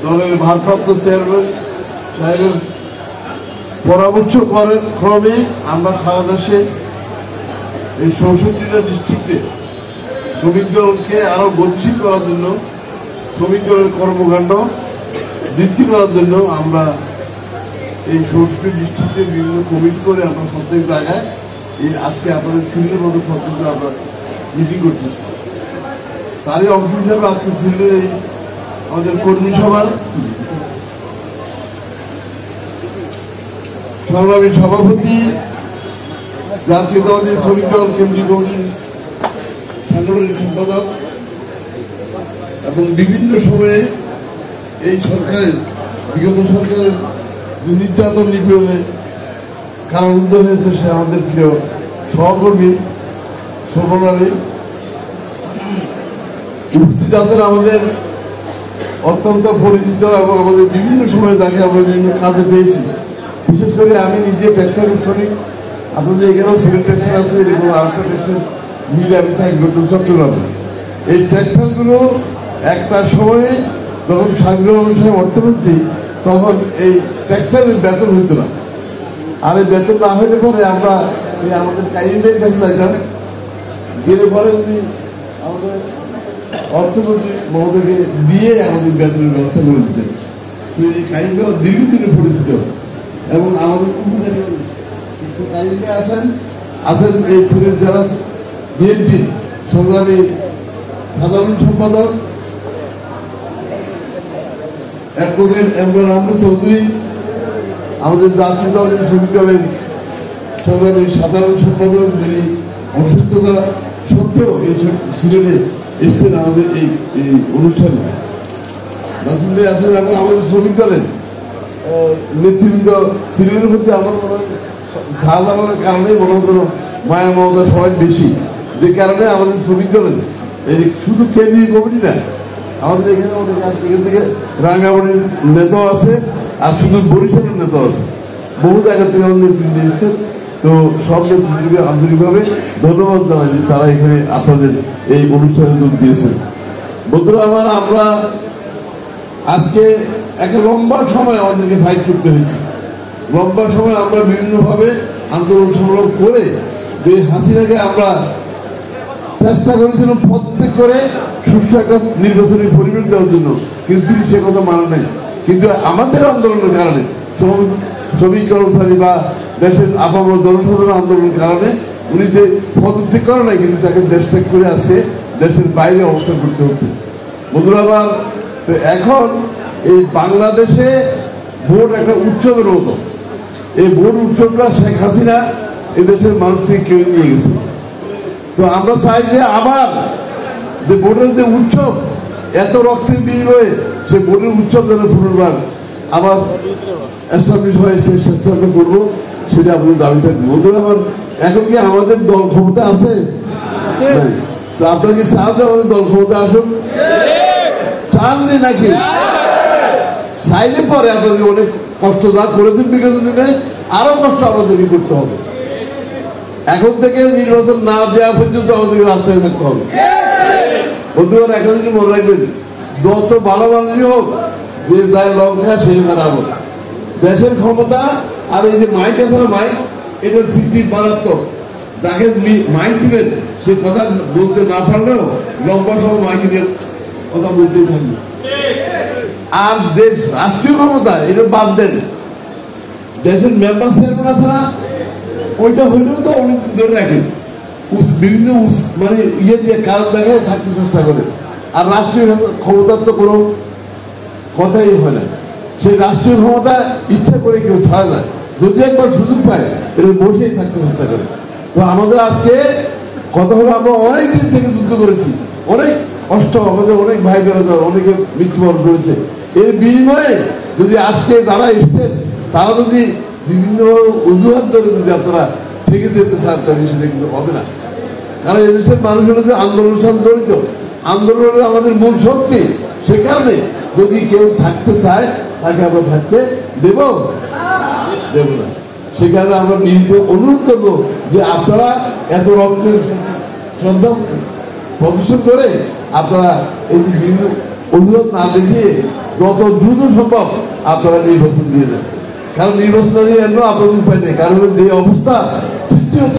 দলের ভারপ্রাপ্ত চেয়ারম্যান সাহেবের পরামর্শ ক্রমে আমরা সারা দেশে এই ৬৪টা ডিস্ট্রিক্টে শ্রমিক দলকে আরো গতিশীল করার জন্য, শ্রমিক দলের কর্মকাণ্ড বৃদ্ধি করার জন্য আমরা এই ৬৪ ডিস্ট্রিক্টে বিভিন্ন কমিটি করে আমরা প্রত্যেক জায়গায় এই আজকে আপনাদের সিলেটের মতো প্রত্যেক আমরা মিটিং করতেছি। তারই অংশ হিসাবে আজকে সিলেটের এই আমাদের কর্মী সভার সংগ্রামী সভাপতি, জাতীয়তাবাদী শ্রমিক দল কেন্দ্রীয় কমিটির সাংগঠনিক সম্পাদক এবং বিভিন্ন সময়ে এই সরকারের বিগত সরকারের যে নির্যাতন নিপীড়নে কারারুদ্ধ হয়েছে সে আমাদের প্রিয় সহকর্মী শোভনালী উপস্থিত আছেন, আমাদের অত্যন্ত পরিচিত এবং আমাদের বিভিন্ন সময় যাকে আমরা বিভিন্ন কাজে পেয়েছি। বিশেষ করে আমি নিজে টেক্সটাইল শ্রমিক, আপনাদের এখানেও সিভিল টেক্সটাইল আছে, এরকম আরেকটা টেক্সটাইল মিলে আমি চাই চট্টগ্রামে। এই টেক্সটাইলগুলো একটা সময়ে যখন স্বাধীনতা অনুসারে অর্থমন্ত্রী, তখন এই টেক্সটাইলের বেতন হইত না। আর এই বেতন না হইলে পরে আমরা এই আমাদের কাইন্ডের কাছে যাইতাম, গেলে পরে উনি আমাদের অর্থমন্ত্রী মহোদয়কে দিয়ে আমাদের বেতনের ব্যবস্থা করে দিতেন। এই কাইন্ডে দীর্ঘদিনে পরিচিত এবং আমাদের কিছু কাইন্ডে আছেন এই সিলেট জেলা বিএনপির সংগ্রামী সাধারণ সম্পাদক অ্যাডভোকেট এমরান আহমেদ চৌধুরী, আমাদের জাতীয়তাবাদী শ্রমিক দলের সংগ্রামী সাধারণ সম্পাদক, যিনি অসুস্থতা সত্ত্বেও এই সিলেটে এসছেন আমাদের এই অনুষ্ঠানে আছেন, এবং আমাদের শ্রমিক দলের নেতৃবৃন্দ সিলেটের মধ্যে আমার মনে হয় শাহজালালের কারণেই মনে হতো মায়া মমতা সবাই বেশি, যে কারণে আমাদের শ্রমিক দলের এই শুধু কেন্দ্রীয় কমিটি না, আমাদের এখানে এখান থেকে রাঙ্গামাটির নেতাও আছে আর শুধু বরিশালের নেতাও আছে, বহু জায়গা থেকে আমাদের নেতৃবৃন্দ এসেছেন। তো সব নেতৃবৃন্দকে আন্তরিকভাবে ধন্যবাদ জানাই যে তারা এখানে আপনাদের এই অনুষ্ঠানে যোগ দিয়েছেন। বন্ধুরা আমার, আমরা আজকে একটা লম্বা সময় আমাদেরকে ফাইট করতে হয়েছে। লম্বা সময় আমরা বিভিন্নভাবে আন্দোলন সংগ্রাম করে যে হাসিনাকে আমরা চেষ্টা করেছিলাম প্রত্যেক করে সুষ্ঠু একটা নির্বাচনী পরিবেশ দেওয়ার জন্য, কিন্তু তিনি সে কথা মানে নাই। কিন্তু আমাদের আন্দোলনের কারণে, শ্রমিক কর্মচারী বা দেশের আপামর জনসাধারণ আন্দোলনের কারণে উনি যে পদত্যাগ করে নাই, কিন্তু তাকে দেশ ত্যাগ করে আসে দেশের বাইরে অবস্থান করতে হচ্ছে। বন্ধুরা আমার, এখন এই বাংলাদেশে ভোট একটা উৎসবের মতো। এই ভোট উৎসবটা শেখ হাসিনা এদেশের মানুষ থেকে কেউ নিয়ে গেছে। তো আমরা চাই যে আবার যে ভোটের যে উৎসব, এত রক্তের বিনিময়ে সে ভোটের উৎসব যেন পুনর্বার আবার এস্টাবলিশ হয়ে সে চেষ্টা করবো, সেটা আমাদের দাবি থাকবে। বন্ধুরা আমার, এখন কি আমাদের দল ক্ষমতা আছে? তো আপনারা কি চান যে আমাদের দল ক্ষমতা আসুক? চাননি নাকি? চাইলে পরে আপনাদের অনেক কষ্ট যা করেছেন বিগত দিনে, আরো কষ্ট আমাদেরকে করতে হবে। এখন থেকে নির্বাচন না দেওয়া পর্যন্ত আমাদেরকে রাস্তায় থাকতে হবে। বন্ধুরা একটা জিনিস মনে রাখবেন, যত ভালো মানুষই হোক, যে যায় লঙ্কা সে খারাপ হোক, দেশের ক্ষমতা আর এই যে মাইক আছে না, মাইক এটার ভিত্তি মারাত্মক। যাকে মাইক দিবেন সে কথা বলতে না পারলেও লম্বা সময় মাইক নিয়ে কথা বলতেই থাকবে। আর দেশ রাষ্ট্রীয় ক্ষমতা এটা বাদ দেন, দেশের মেম্বার চেয়ারম্যান আছে না, ওইটা হইলেও তো অনেক ধরে রাখেন, বিভিন্ন মানে ইয়ে দিয়ে কারণ দেখায় থাকতে চেষ্টা করে। আর রাষ্ট্রীয় ক্ষমতার তো কোনো কথাই হয় না। সেই রাষ্ট্রীয় ক্ষমতা ইচ্ছা করে কেউ ছাড়ে না, যদি একবার সুযোগ পায় এটা বসেই থাকতে চেষ্টা করে। তো আমাদের আজকে কথা হলো, আমরা অনেক দিন থেকে যুদ্ধ করেছি, অনেক কষ্ট, আমাদের অনেক ভাই বোনেরা অনেকে মৃত্যুবরণ করেছে। এর বিনিময়ে যদি আজকে যারা এসছেন তারা যদি বিভিন্ন অজুহাত ধরে যদি আপনারা থেকে যেতে চান, তাহলে সেটা কিন্তু হবে না। কারণ এদেশের মানুষের যে আন্দোলনের সাথে জড়িত, আন্দোলনের আমাদের মূল শক্তি। সে কারণে যদি কেউ থাকতে চায় তাকে আমরা থাকতে দেব না। সে কারণে আমরা বিনীত অনুরোধ করবো যে আপনারা এত রক্তের শ্রদ্ধা প্রদর্শন করে আপনারা এই বিভিন্ন অনুরোধ না দেখিয়ে যত দ্রুত সম্ভব আপনারা নির্বাচন দিয়ে দেন, কারণ নির্বাচন দিয়ে আপনাদের উপায় নেই, কারণ যে অবস্থা সৃষ্টি হচ্ছে